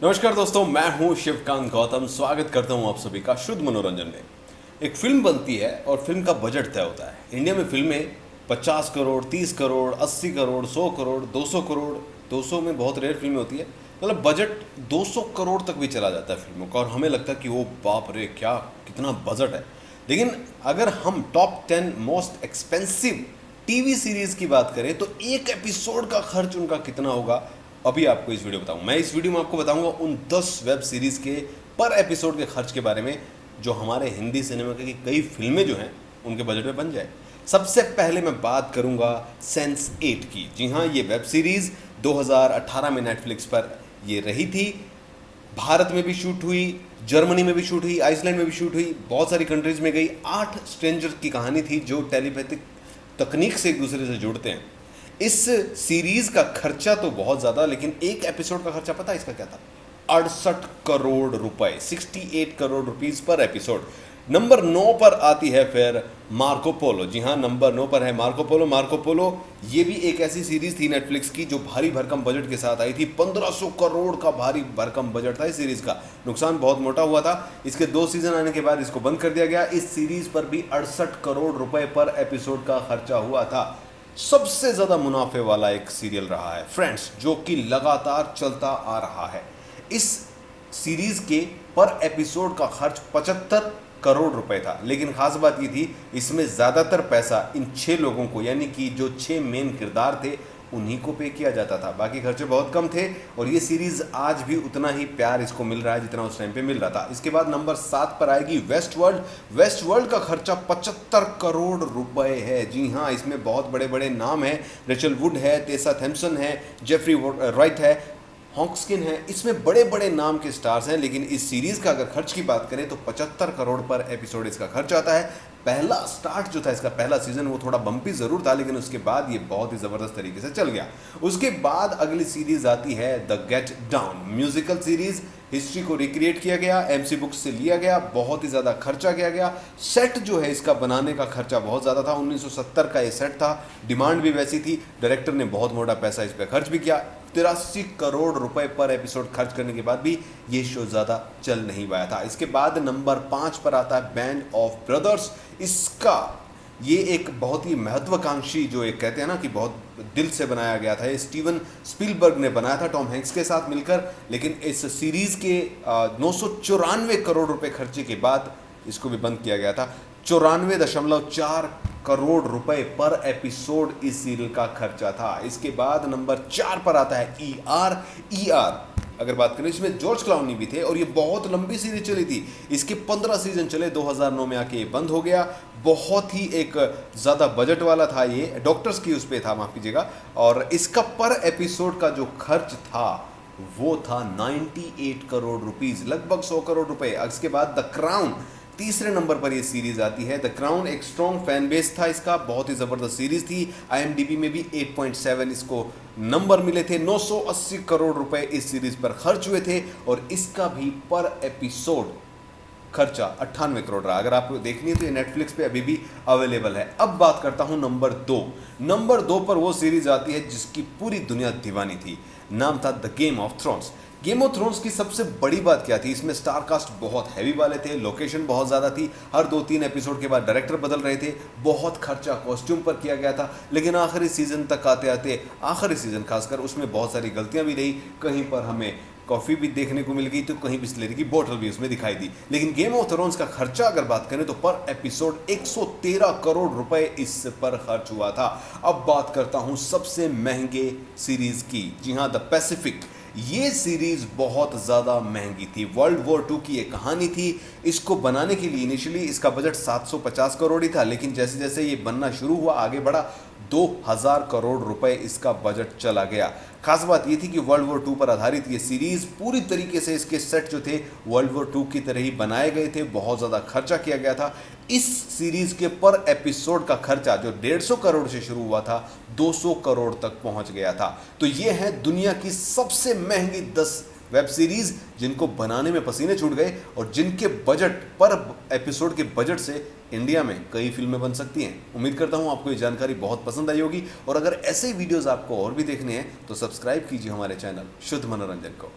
नमस्कार दोस्तों, मैं हूं शिवकांत गौतम। स्वागत करता हूं आप सभी का शुद्ध मनोरंजन में। एक फिल्म बनती है और फिल्म का बजट तय होता है। इंडिया में फिल्में 50 करोड़, 30 करोड़, 80 करोड़, 100 करोड़, 200 करोड़, 200 में बहुत रेयर फिल्में होती है। मतलब बजट 200 करोड़ तक भी चला जाता है फिल्मों का, और हमें लगता है कि वो बाप रे क्या कितना बजट है। लेकिन अगर हम top 10 most expensive TV series की बात करें तो एक एपिसोड का खर्च उनका कितना होगा, अभी आपको इस वीडियो बताऊं। मैं इस वीडियो में आपको बताऊंगा उन 10 वेब सीरीज के पर एपिसोड के खर्च के बारे में जो हमारे हिंदी सिनेमा की कई फिल्में जो हैं उनके बजट में बन जाए। सबसे पहले मैं बात करूंगा सेंस 8 की। जी हाँ, ये वेब सीरीज 2018 में नेटफ्लिक्स पर ये रही थी। भारत में भी शूट हुई, जर्मनी में भी शूट हुई, आइसलैंड में भी शूट हुई, बहुत सारी कंट्रीज में गई। 8 स्ट्रेंजर की कहानी थी जो टेलीपैथिक तकनीक से एक दूसरे से जुड़ते हैं। इस सीरीज का खर्चा तो बहुत ज्यादा, लेकिन एक एपिसोड का खर्चा पता है इसका क्या था? 68 करोड़ रुपए, 68 करोड़ रुपीस पर एपिसोड। नंबर 9 पर आती है फिर मार्को पोलो। जी हाँ, नंबर 9 पर है मार्को पोलो। मार्को पोलो ये भी एक ऐसी सीरीज थी नेटफ्लिक्स की जो भारी भरकम बजट के साथ आई थी। 1500 करोड़ का भारी भरकम बजट था इस सीरीज का। नुकसान बहुत मोटा हुआ था। इसके 2 सीजन आने के बाद इसको बंद कर दिया गया। इस सीरीज पर भी 68 करोड़ रुपए पर एपिसोड का खर्चा हुआ था। सबसे ज्यादा मुनाफे वाला एक सीरियल रहा है फ्रेंड्स, जो कि लगातार चलता आ रहा है। इस सीरीज के पर एपिसोड का खर्च 75 करोड़ रुपए था। लेकिन खास बात ये थी, इसमें ज्यादातर पैसा इन 6 लोगों को, यानी कि जो 6 मेन किरदार थे उन्हीं को पे किया जाता था। बाकी खर्चे बहुत कम थे, और ये सीरीज आज भी उतना ही प्यार इसको मिल रहा है जितना उस टाइम पे मिल रहा था। इसके बाद नंबर 7 पर आएगी वेस्ट वर्ल्ड। वेस्ट वर्ल्ड का खर्चा 75 करोड़ रुपए है। जी हाँ, इसमें बहुत बड़े बड़े नाम हैं। रेचल वुड है, टेसा थॉम्पसन है, जेफरी राइट है, हॉक्सकिन है। इसमें बड़े बड़े नाम के स्टार्स हैं। लेकिन इस सीरीज का अगर खर्च की बात करें तो 75 करोड़ पर एपिसोड इसका खर्च आता है। पहला स्टार्ट जो था इसका, पहला सीजन, वो थोड़ा बम्पी जरूर था, लेकिन उसके बाद ये बहुत ही जबरदस्त तरीके से चल गया। उसके बाद अगली सीरीज आती है the get down, musical series. History को रिक्रिएट किया गया, एमसी बुक्स से लिया गया, बहुत ही ज्यादा खर्चा किया गया। सेट जो है इसका बनाने का खर्चा बहुत ज्यादा था। 1970 का ये सेट था, डिमांड भी वैसी थी। डायरेक्टर ने बहुत मोटा पैसा इस पर खर्च भी किया। 83 करोड़ रुपए पर एपिसोड खर्च करने के बाद भी ये शो ज्यादा चल नहीं पाया था। इसके बाद नंबर 5 पर आता है बैंड ऑफ ब्रदर्स। इसका ये एक बहुत ही महत्वाकांक्षी, जो एक कहते हैं ना कि बहुत दिल से बनाया गया था, ये स्टीवन स्पीलबर्ग ने बनाया था टॉम हैंक्स के साथ मिलकर। लेकिन इस सीरीज के 994 करोड़ रुपए खर्चे के बाद इसको भी बंद किया गया था। 94.4 करोड़ रुपए पर एपिसोड इस सीरियल का खर्चा था। इसके बाद नंबर 4 पर आता है ईआर। अगर बात करें, इसमें जॉर्ज क्लाउनी भी थे, और ये बहुत लंबी सीरीज चली थी। इसके 15 सीजन चले, 2009 में आके ये बंद हो गया। बहुत ही एक ज़्यादा बजट वाला था ये, डॉक्टर्स की उस पर था, माफ़ कीजिएगा। और इसका पर एपिसोड का जो खर्च था वो था 98 करोड़ रुपीज़, लगभग 100 करोड़ रुपए। इसके बाद द क्राउन, तीसरे नंबर पर ये सीरीज आती है। द क्राउन एक स्ट्रॉन्ग फैन बेस था इसका, बहुत ही ज़बरदस्त सीरीज थी। IMDb में भी 8.7 इसको नंबर मिले थे। 980 करोड़ रुपए इस सीरीज पर खर्च हुए थे, और इसका भी पर एपिसोड खर्चा 98 करोड़ रहा। अगर आपको देखनी है तो ये नेटफ्लिक्स पे अभी भी अवेलेबल है। अब बात करता हूं नंबर 2। नंबर 2 पर वो सीरीज आती है जिसकी पूरी दुनिया दीवानी थी। नाम था the game of thrones. Game of thrones की सबसे बड़ी बात क्या थी? इसमें स्टार कास्ट बहुत हैवी वाले थे, लोकेशन बहुत ज़्यादा थी, हर 2-3 एपिसोड के बाद डायरेक्टर बदल रहे थे, बहुत खर्चा कॉस्ट्यूम पर किया गया था। लेकिन आखिरी सीजन तक आते आते, आखिरी सीजन खासकर, उसमें बहुत सारी गलतियां भी रही। कहीं पर हमें कॉफ़ी भी देखने को मिल गई तो कहीं बिस्लेरी की बोतल भी उसमें दिखाई दी। लेकिन गेम ऑफ थ्रोन्स का खर्चा अगर बात करें तो पर एपिसोड 113 करोड़ रुपए इस पर खर्च हुआ था। अब बात करता हूं सबसे महंगे सीरीज की। जी हां, द पैसिफिक। ये सीरीज बहुत ज़्यादा महंगी थी। वर्ल्ड वॉर 2 की एक कहानी थी। इसको बनाने के लिए इनिशियली इसका बजट 750 करोड़ ही था, लेकिन जैसे जैसे ये बनना शुरू हुआ, आगे बढ़ा, 2000 करोड़ रुपए इसका बजट चला गया। खास बात ये थी कि वर्ल्ड वॉर 2 पर आधारित ये सीरीज पूरी तरीके से, इसके सेट जो थे वर्ल्ड वॉर 2 की तरह ही बनाए गए थे। बहुत ज़्यादा खर्चा किया गया था। इस सीरीज के पर एपिसोड का खर्चा जो 150 करोड़ से शुरू हुआ था, 200 करोड़ तक पहुंच गया था। तो ये है दुनिया की सबसे महंगी 10 वेब सीरीज जिनको बनाने में पसीने छूट गए, और जिनके बजट पर एपिसोड के बजट से इंडिया में कई फिल्में बन सकती हैं। उम्मीद करता हूं आपको ये जानकारी बहुत पसंद आई होगी, और अगर ऐसे वीडियोस आपको और भी देखने हैं तो सब्सक्राइब कीजिए हमारे चैनल शुद्ध मनोरंजन को।